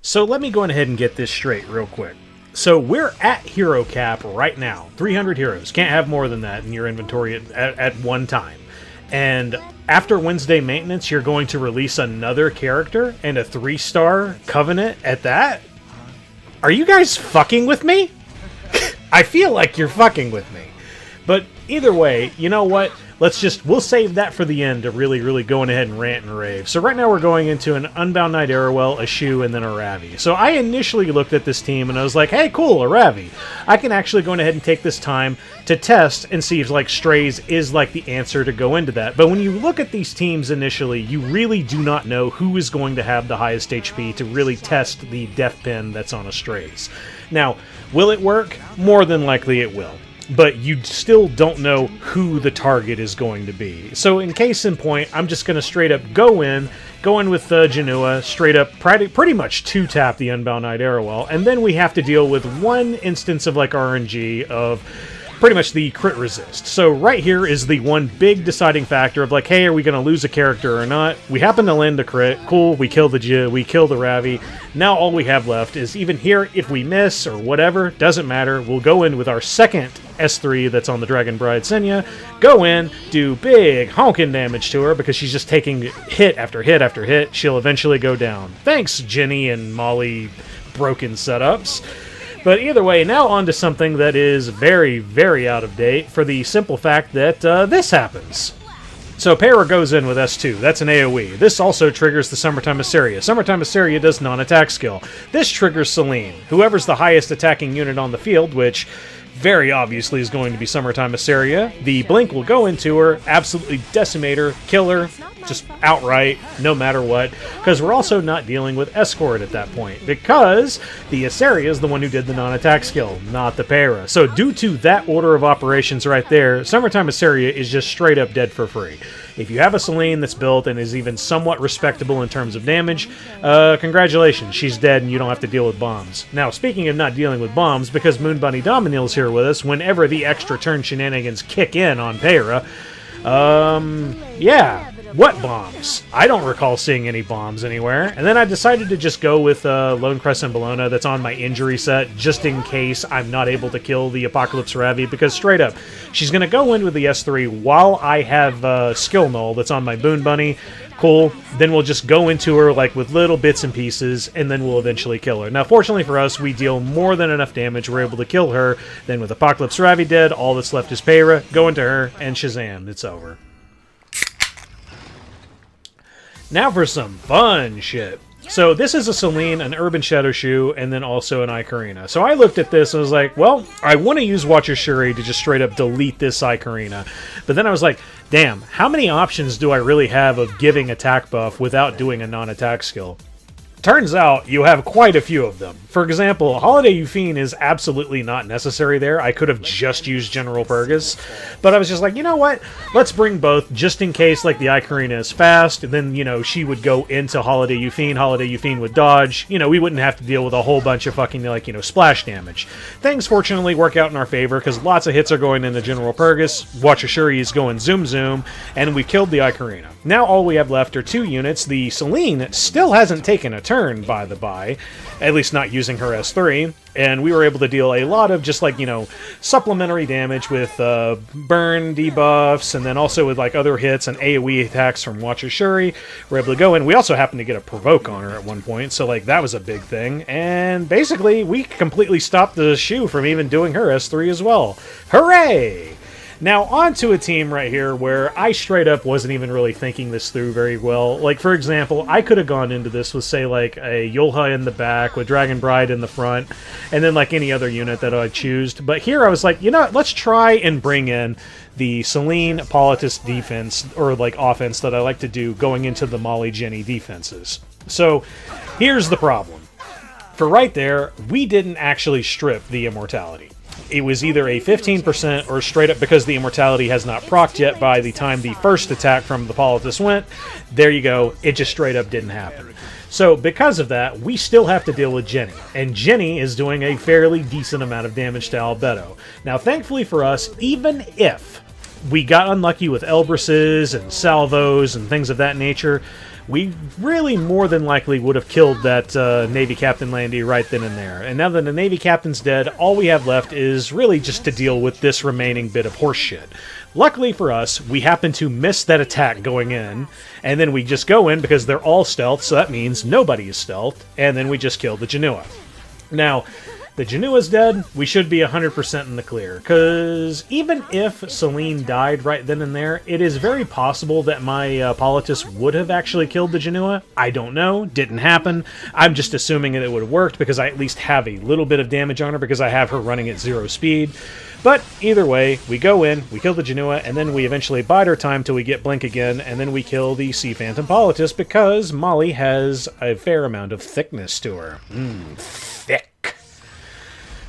So let me go ahead and get this straight real quick. So we're at hero cap right now. 300 heroes. Can't have more than that in your inventory at one time. And after Wednesday maintenance, you're going to release another character and a 3-star Covenant at that? Are you guys fucking with me? I feel like you're fucking with me. But either way, you know what? We'll save that for the end to really go ahead and rant and rave. So right now we're going into an Unbound Knight Arowell, a Choux, and then a Ravi. So I initially looked at this team and I was like, hey, cool, a Ravi. I can actually go ahead and take this time to test and see if like Strays is like the answer to go into that. But when you look at these teams initially, you really do not know who is going to have the highest HP to really test the death pin that's on a Strays. Now, will it work? More than likely it will. But you still don't know who the target is going to be. So in case in point, I'm just going to straight up go in with Jenua, straight up pretty much 2-tap the Unbound Knight Arowell, and then we have to deal with one instance of like RNG of pretty much the crit resist. So right here is the one big deciding factor of like, hey, are we going to lose a character or not? We happen to land a crit. Cool, we kill the Ravi. Now all we have left is even here, if we miss or whatever, doesn't matter. We'll go in with our second S3 that's on the Dragon Bride Senya, go in, do big honking damage to her because she's just taking hit after hit after hit. She'll eventually go down. Thanks, Jenny and Molly broken setups. But either way, now on to something that is very out of date for the simple fact that this happens. So Peira goes in with S2. That's an AoE. This also triggers the Summertime Iseria. Summertime Iseria does non-attack skill. This triggers Celine. Whoever's the highest attacking unit on the field, which very obviously is going to be Summertime Iseria. The blink will go into her, absolutely decimate her, kill her, just outright, no matter what, because we're also not dealing with Escort at that point, because the Iseria is the one who did the non-attack skill, not the Peira. So due to that order of operations right there, Summertime Iseria is just straight up dead for free. If you have a Celine that's built and is even somewhat respectable in terms of damage, congratulations, she's dead and you don't have to deal with bombs. Now, speaking of not dealing with bombs, because Moon Bunny Dominiel's here with us, whenever the extra turn shenanigans kick in on Peira, yeah, what bombs? I don't recall seeing any bombs anywhere. And then I decided to just go with Lone Crescent Bellona that's on my injury set, just in case I'm not able to kill the Apocalypse Ravi, because straight up, she's going to go in with the S3 while I have Skill Null that's on my Moon Bunny. Cool. Then we'll just go into her like with little bits and pieces, and then we'll eventually kill her. Now, fortunately for us, we deal more than enough damage. We're able to kill her. Then with Apocalypse Ravi dead, all that's left is Peira. Go into her, and Shazam, it's over. Now for some fun shit. So this is a Celine, an Urban Shadow Choux, and then also an ae-KARINA. So I looked at this and was like, well, I want to use Watcher Schuri to just straight up delete this ae-KARINA. But then I was like, damn, how many options do I really have of giving attack buff without doing a non-attack skill? Turns out you have quite a few of them. For example, Holiday Yufine is absolutely not necessary there. I could have just used General Purrgis, but I was just like, you know what? Let's bring both, just in case like the ae-KARINA is fast, and then, you know, she would go into Holiday Yufine would dodge. You know, we wouldn't have to deal with a whole bunch of fucking, like, you know, splash damage. Things fortunately work out in our favor, because lots of hits are going into General Purrgis, Watcher Schuri is going zoom, and we killed the ae-KARINA. Now all we have left are 2 units. The Celine still hasn't taken a turn, by the by, at least not using her S3, and we were able to deal a lot of just like, you know, supplementary damage with burn debuffs, and then also with like other hits and AoE attacks from Watcher Schuri. We're able to go in. We also happened to get a provoke on her at one point, so like that was a big thing, and basically we completely stopped the Choux from even doing her S3 as well. Hooray! Now, on to a team right here where I straight up wasn't even really thinking this through very well. Like, for example, I could have gone into this with, say, like, a Yulha in the back, with Dragon Bride in the front, and then, like, any other unit that I choose. But here I was like, you know what, let's try and bring in the Celine Politis defense, or, like, offense that I like to do going into the Molly Jenny defenses. So, here's the problem. For right there, we didn't actually strip the immortality. It was either a 15% or straight up, because the immortality has not procced yet by the time the first attack from the Politis went. There you go, it just straight up didn't happen. So because of that, we still have to deal with Jenny, and Jenny is doing a fairly decent amount of damage to Albedo. Now thankfully for us, even if we got unlucky with Elbrises and salvos and things of that nature, we really more than likely would have killed that Navy Captain Landy right then and there. And now that the Navy Captain's dead, all we have left is really just to deal with this remaining bit of horse shit. Luckily for us, we happen to miss that attack going in, and then we just go in because they're all stealth, so that means nobody is stealth, and then we just kill the Jenua. Now, the Jenua's dead, we should be 100% in the clear, because even if Celine died right then and there, it is very possible that my Politis would have actually killed the Jenua. I don't know, didn't happen. I'm just assuming that it would have worked because I at least have a little bit of damage on her because I have her running at 0 speed. But either way, we go in, we kill the Jenua, and then we eventually bide our time till we get Blink again, and then we kill the Sea Phantom Politis because Molly has a fair amount of thickness to her. Thick.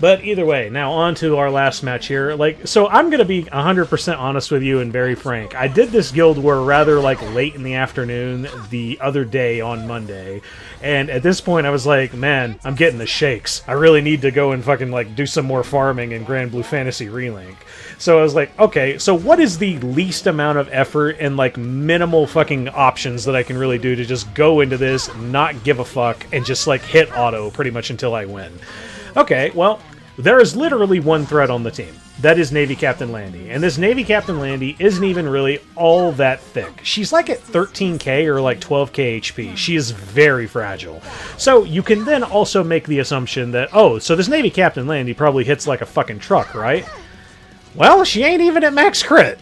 But either way, now on to our last match here. So I'm going to be 100% honest with you and very frank. I did this Guild War rather late in the afternoon the other day on Monday. And at this point I was like, man, I'm getting the shakes. I really need to go and fucking do some more farming in Grand Blue Fantasy Relink. So I was like, okay, so what is the least amount of effort and minimal fucking options that I can really do to just go into this, not give a fuck, and just hit auto pretty much until I win? Okay, well, there is literally one threat on the team. That is Navy Captain Landy. And this Navy Captain Landy isn't even really all that thick. She's at 13k or 12k HP. She is very fragile. So you can then also make the assumption that, oh, so this Navy Captain Landy probably hits like a fucking truck, right? Well, she ain't even at max crit.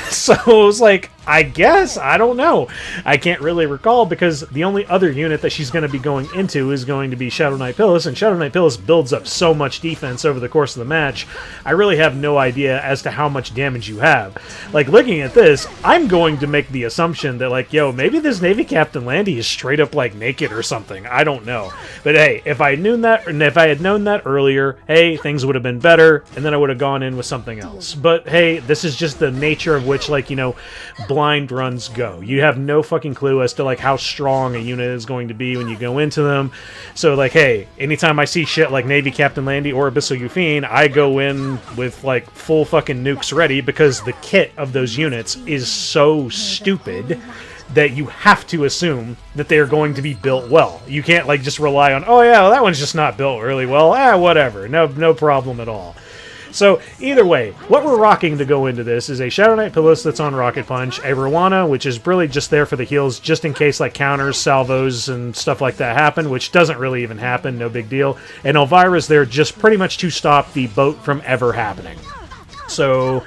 So it was I guess, I don't know. I can't really recall because the only other unit that she's going to be going into is going to be Shadow Knight Pyllis, and Shadow Knight Pyllis builds up so much defense over the course of the match, I really have no idea as to how much damage you have. Looking at this, I'm going to make the assumption that, yo, maybe this Navy Captain Landy is straight up, naked or something. I don't know. But hey, if I knew that, and if I had known that earlier, hey, things would have been better, and then I would have gone in with something else. But hey, this is just the nature of which, blind runs go. You have no fucking clue as to how strong a unit is going to be when you go into them. So hey, anytime I see shit like Navy Captain Landy or Abyssal Yufine, I go in with full fucking nukes ready because the kit of those units is so stupid that you have to assume that they're going to be built well. You can't just rely on, oh yeah, well, that one's just not built really well. Whatever. No problem at all. So, either way, what we're rocking to go into this is a Shadow Knight Pyllis that's on Rocket Punch, a Roana, which is really just there for the heals, just in case counters, salvos, and stuff like that happen, which doesn't really even happen, no big deal. And Elvira's there just pretty much to stop the boat from ever happening. So,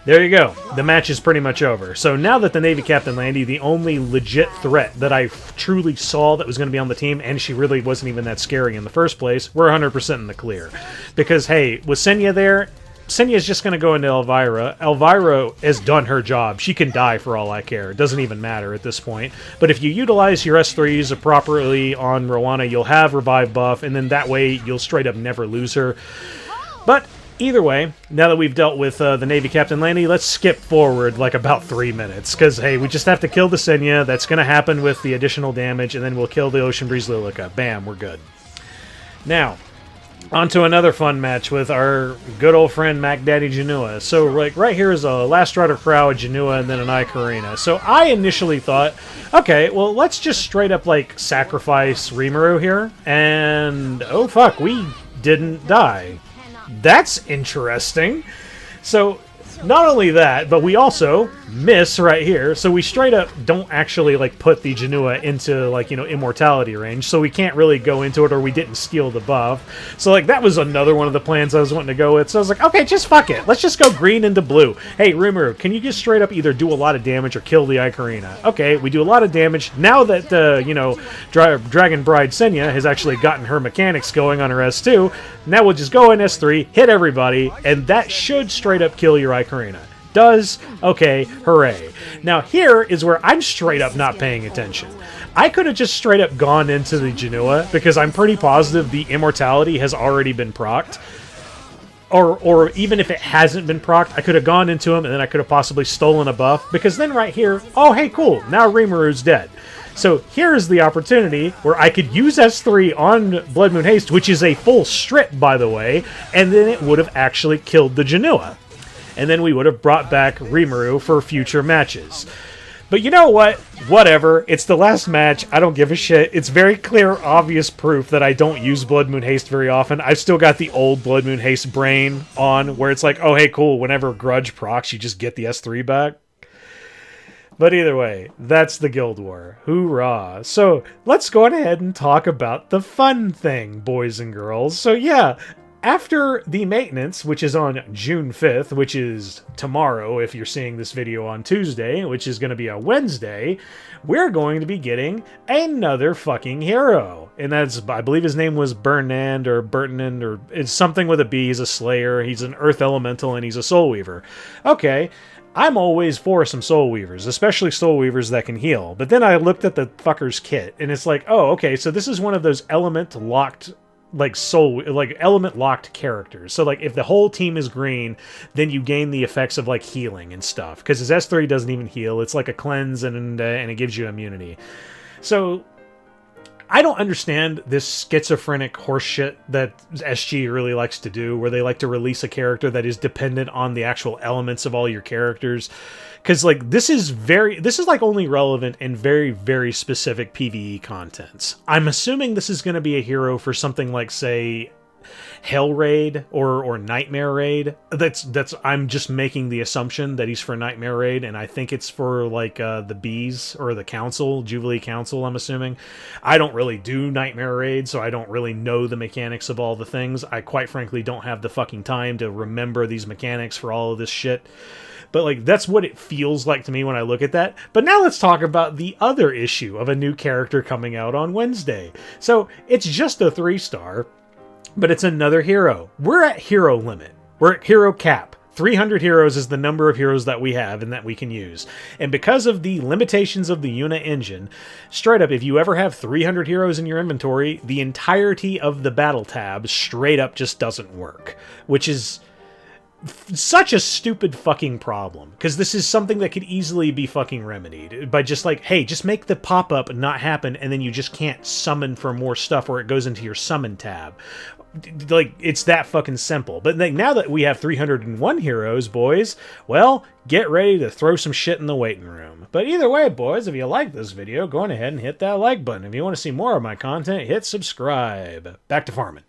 there you go. The match is pretty much over. So now that the Navy Captain Landy, the only legit threat that I truly saw that was going to be on the team, and she really wasn't even that scary in the first place, we're 100% in the clear. Because, hey, with Senya there, Senya's just going to go into Elvira. Elvira has done her job. She can die for all I care. It doesn't even matter at this point. But if you utilize your S3s properly on Roana, you'll have Revive buff, and then that way you'll straight up never lose her. But either way, now that we've dealt with the Navy Captain Landy, let's skip forward about 3 minutes. Because, hey, we just have to kill the Senya. That's going to happen with the additional damage, and then we'll kill the Ocean Breeze Luluca. Bam, we're good. Now, on to another fun match with our good old friend Mac Daddy Jenua. So, right here is a Last Rider Krau, a Jenua, and then an ae-KARINA. So I initially thought, okay, well, let's just straight up, sacrifice Rimuru here. And, oh, fuck, we didn't die. That's interesting. So, not only that, but we also miss right here. So we straight up don't actually put the Jenua into immortality range. So we can't really go into it, or we didn't steal the buff. So that was another one of the plans I was wanting to go with. So I was like, okay, just fuck it. Let's just go green into blue. Hey, Rimuru, can you just straight up either do a lot of damage or kill the ae-KARINA? Okay, we do a lot of damage. Now that Dragon Bride Senya has actually gotten her mechanics going on her S2, now we'll just go in S3, hit everybody, and that should straight up kill your ae-KARINA. Does? Okay, hooray. Now here is where I'm straight up not paying attention. I could have just straight up gone into the Jenua because I'm pretty positive the immortality has already been procced. Or even if it hasn't been procced, I could have gone into him and then I could have possibly stolen a buff, because then right here, oh hey cool, now Rimuru's dead. So here's the opportunity where I could use S3 on Blood Moon Haste, which is a full strip, by the way, and then it would have actually killed the Jenua. And then we would have brought back Rimuru for future matches. But you know what? Whatever. It's the last match. I don't give a shit. It's very clear, obvious proof that I don't use Blood Moon Haste very often. I've still got the old Blood Moon Haste brain on, where it's like, oh, hey, cool. Whenever Grudge procs, you just get the S3 back. But either way, that's the Guild War. Hoorah. So let's go on ahead and talk about the fun thing, boys and girls. So yeah, after the maintenance, which is on June 5th, which is tomorrow if you're seeing this video on Tuesday, which is going to be a Wednesday, we're going to be getting another fucking hero. And that's, I believe his name was Bernand or Bertinand, or it's something with a B. He's a Slayer, he's an Earth Elemental, and he's a Soul Weaver. Okay. I'm always for some Soul Weavers, especially Soul Weavers that can heal. But then I looked at the fucker's kit, and it's like, oh, okay, so this is one of those element-locked, element-locked characters. So, like, if the whole team is green, then you gain the effects of, like, healing and stuff. Because his S3 doesn't even heal. It's like a cleanse, and it gives you immunity. So I don't understand this schizophrenic horseshit that SG really likes to do, where they like to release a character that is dependent on the actual elements of all your characters. Because, like, this is like only relevant in very, very specific PvE contents. I'm assuming this is going to be a hero for something like, say, Hell Raid or Nightmare Raid. I'm just making the assumption that he's for Nightmare Raid, and I think it's for like the Bees or the Council, Jubilee Council, I'm assuming. I don't really do Nightmare Raid, so I don't really know the mechanics of all the things. I quite frankly don't have the fucking time to remember these mechanics for all of this shit. But, like, that's what it feels like to me when I look at that. But now let's talk about the other issue of a new character coming out on Wednesday. So, it's just a 3-star, but it's another hero. We're at hero limit. We're at hero cap. 300 heroes is the number of heroes that we have and that we can use. And because of the limitations of the Yuna engine, straight up, if you ever have 300 heroes in your inventory, the entirety of the battle tab straight up just doesn't work. Which is such a stupid fucking problem, because this is something that could easily be fucking remedied by just like, hey, just make the pop-up not happen, and then you just can't summon for more stuff, or it goes into your summon tab. Like, it's that fucking simple. But like, now that we have 301 heroes, boys, well, get ready to throw some shit in the waiting room. But either way, boys, if you like this video, go on ahead and hit that like button. If you want to see more of my content, hit subscribe. Back to farming.